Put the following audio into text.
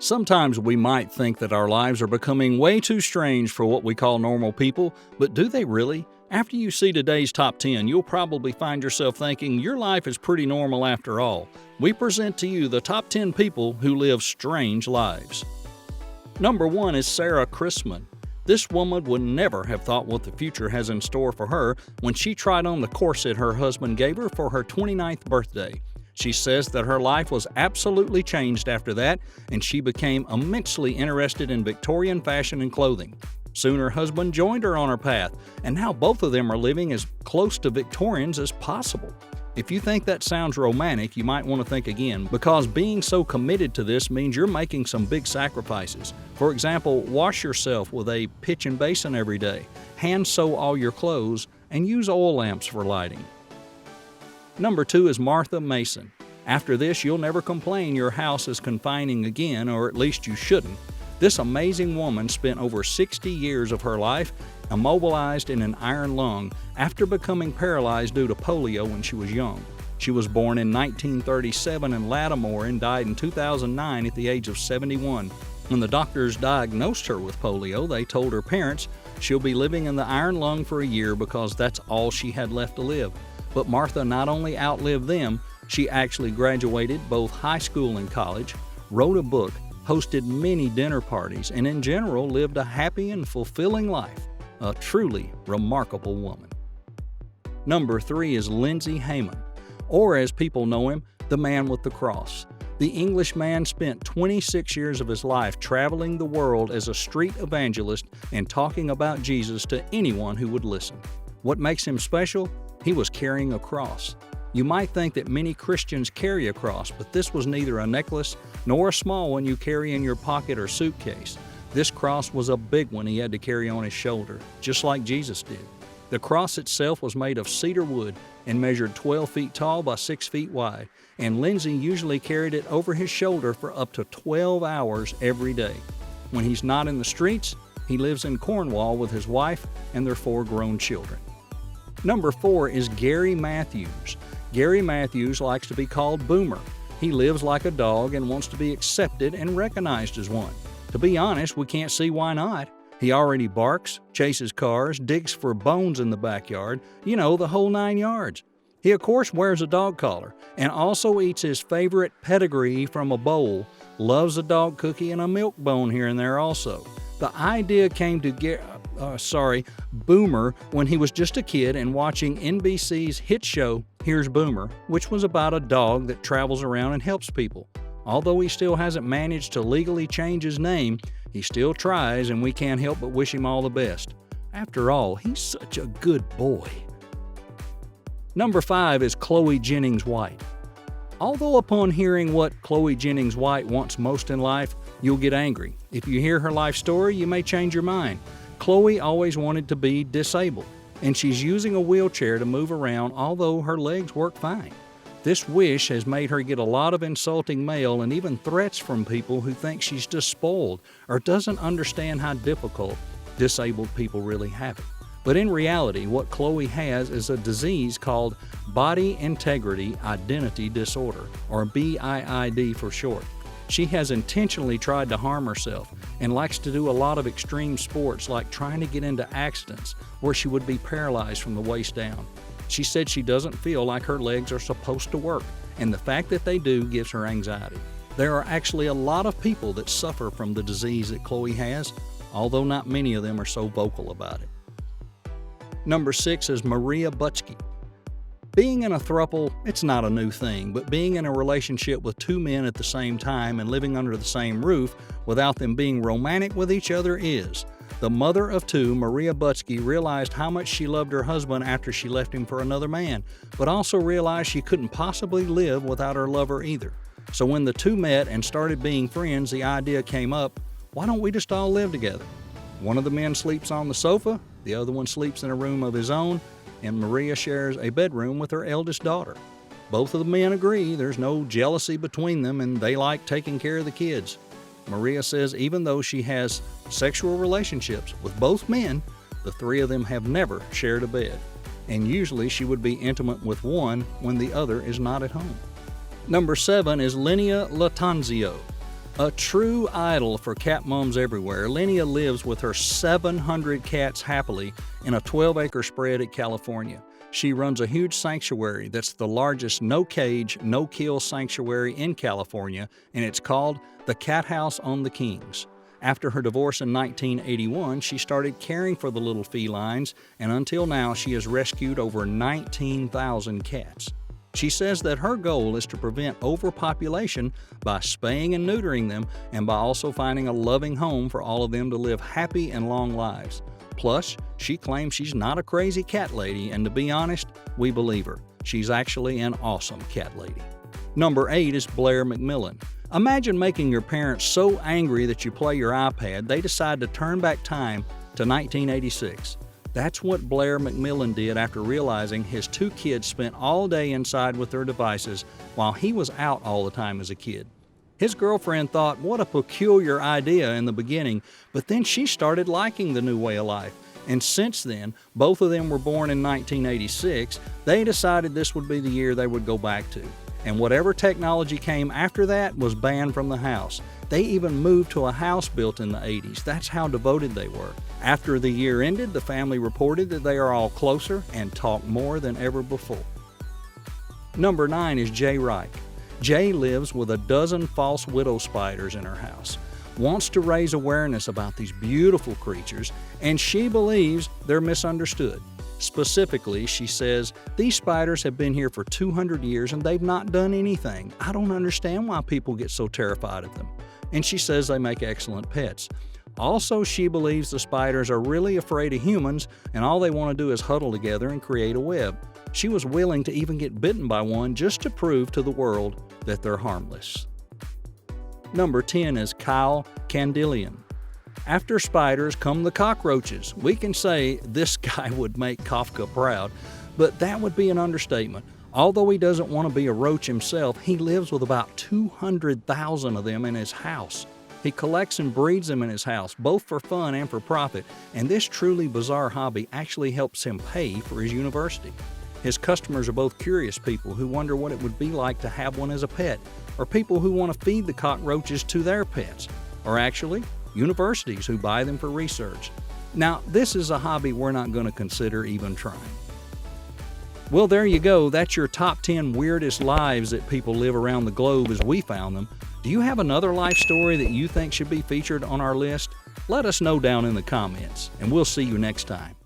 Sometimes we might think that our lives are becoming way too strange for what we call normal people, but do they really? After you see today's top 10, you'll probably find yourself thinking your life is pretty normal after all. We present to you the top 10 people who live strange lives. Number 1 is Sarah Chrisman. This woman would never have thought what the future has in store for her when she tried on the corset her husband gave her for her 29th birthday. She says that her life was absolutely changed after that, and she became immensely interested in Victorian fashion and clothing. Soon her husband joined her on her path, and now both of them are living as close to Victorians as possible. If you think that sounds romantic, you might want to think again, because being so committed to this means you're making some big sacrifices. For example, wash yourself with a kitchen basin every day, hand sew all your clothes, and use oil lamps for lighting. Number 2 is Martha Mason. After this, you'll never complain your house is confining again, or at least you shouldn't. This amazing woman spent over 60 years of her life immobilized in an iron lung after becoming paralyzed due to polio when she was young. She was born in 1937 in Lattimore and died in 2009 at the age of 71. When the doctors diagnosed her with polio, they told her parents she'll be living in the iron lung for a year because that's all she had left to live. But Martha not only outlived them, she actually graduated both high school and college, wrote a book, hosted many dinner parties, and in general lived a happy and fulfilling life. A truly remarkable woman. Number 3 is Lindsay Heyman, or as people know him, the man with the cross. The Englishman spent 26 years of his life traveling the world as a street evangelist and talking about Jesus to anyone who would listen. What makes him special? He was carrying a cross. You might think that many Christians carry a cross, but this was neither a necklace nor a small one you carry in your pocket or suitcase. This cross was a big one he had to carry on his shoulder, just like Jesus did. The cross itself was made of cedar wood and measured 12 feet tall by 6 feet wide, and Lindsay usually carried it over his shoulder for up to 12 hours every day. When he's not in the streets, he lives in Cornwall with his wife and their 4 grown children. Number 4 is Gary Matthews. Gary Matthews likes to be called Boomer. He lives like a dog and wants to be accepted and recognized as one. To be honest, we can't see why not. He already barks, chases cars, digs for bones in the backyard, the whole 9 yards. He of course wears a dog collar and also eats his favorite pedigree from a bowl, loves a dog cookie and a milk bone here and there also. The idea came to Boomer when he was just a kid and watching NBC's hit show Here's Boomer, which was about a dog that travels around and helps people. Although he still hasn't managed to legally change his name, he still tries, and we can't help but wish him all the best. After all, he's such a good boy. Number 5 is Chloe Jennings White. Although upon hearing what Chloe Jennings White wants most in life, you'll get angry. If you hear her life story, you may change your mind. Chloe always wanted to be disabled, and she's using a wheelchair to move around, although her legs work fine. This wish has made her get a lot of insulting mail and even threats from people who think she's just spoiled or doesn't understand how difficult disabled people really have it. But in reality, what Chloe has is a disease called Body Integrity Identity Disorder, or BIID for short. She has intentionally tried to harm herself and likes to do a lot of extreme sports like trying to get into accidents where she would be paralyzed from the waist down. She said she doesn't feel like her legs are supposed to work, and the fact that they do gives her anxiety. There are actually a lot of people that suffer from the disease that Chloe has, although not many of them are so vocal about it. Number 6 is Maria Butchke. Being in a throuple, it's not a new thing, but being in a relationship with 2 men at the same time and living under the same roof without them being romantic with each other is. The mother of 2, Maria Butchke, realized how much she loved her husband after she left him for another man, but also realized she couldn't possibly live without her lover either. So when the 2 met and started being friends, the idea came up, why don't we just all live together? One of the men sleeps on the sofa, the other one sleeps in a room of his own, and Maria shares a bedroom with her eldest daughter. Both of the men agree there's no jealousy between them and they like taking care of the kids. Maria says even though she has sexual relationships with both men, the 3 of them have never shared a bed. And usually she would be intimate with one when the other is not at home. Number 7 is Linnea Latanzio. A true idol for cat moms everywhere, Linnea lives with her 700 cats happily in a 12-acre spread in California. She runs a huge sanctuary that's the largest no-cage, no-kill sanctuary in California, and it's called the Cat House on the Kings. After her divorce in 1981, she started caring for the little felines, and until now she has rescued over 19,000 cats. She says that her goal is to prevent overpopulation by spaying and neutering them and by also finding a loving home for all of them to live happy and long lives. Plus, she claims she's not a crazy cat lady, and to be honest, we believe her. She's actually an awesome cat lady. Number 8 is Blair McMillan. Imagine making your parents so angry that you play your iPad, they decide to turn back time to 1986. That's what Blair McMillan did after realizing his 2 kids spent all day inside with their devices while he was out all the time as a kid. His girlfriend thought, what a peculiar idea in the beginning, but then she started liking the new way of life. And since then, both of them were born in 1986, they decided this would be the year they would go back to. And whatever technology came after that was banned from the house. They even moved to a house built in the 80s. That's how devoted they were. After the year ended, the family reported that they are all closer and talk more than ever before. Number 9 is Jay Reich. Jay lives with a dozen false widow spiders in her house, wants to raise awareness about these beautiful creatures, and she believes they're misunderstood. Specifically, she says, these spiders have been here for 200 years and they've not done anything. I don't understand why people get so terrified of them. And she says they make excellent pets. Also, she believes the spiders are really afraid of humans and all they want to do is huddle together and create a web. She was willing to even get bitten by one just to prove to the world that they're harmless. Number 10 is Kyle Candelian. After spiders come the cockroaches. We can say this guy would make Kafka proud, but that would be an understatement. Although he doesn't want to be a roach himself, he lives with about 200,000 of them in his house. He collects and breeds them in his house, both for fun and for profit, and this truly bizarre hobby actually helps him pay for his university. His customers are both curious people who wonder what it would be like to have one as a pet, or people who want to feed the cockroaches to their pets, or actually, universities who buy them for research. Now, this is a hobby we're not going to consider even trying. Well, there you go. That's your top 10 weirdest lives that people live around the globe as we found them. Do you have another life story that you think should be featured on our list? Let us know down in the comments, and we'll see you next time.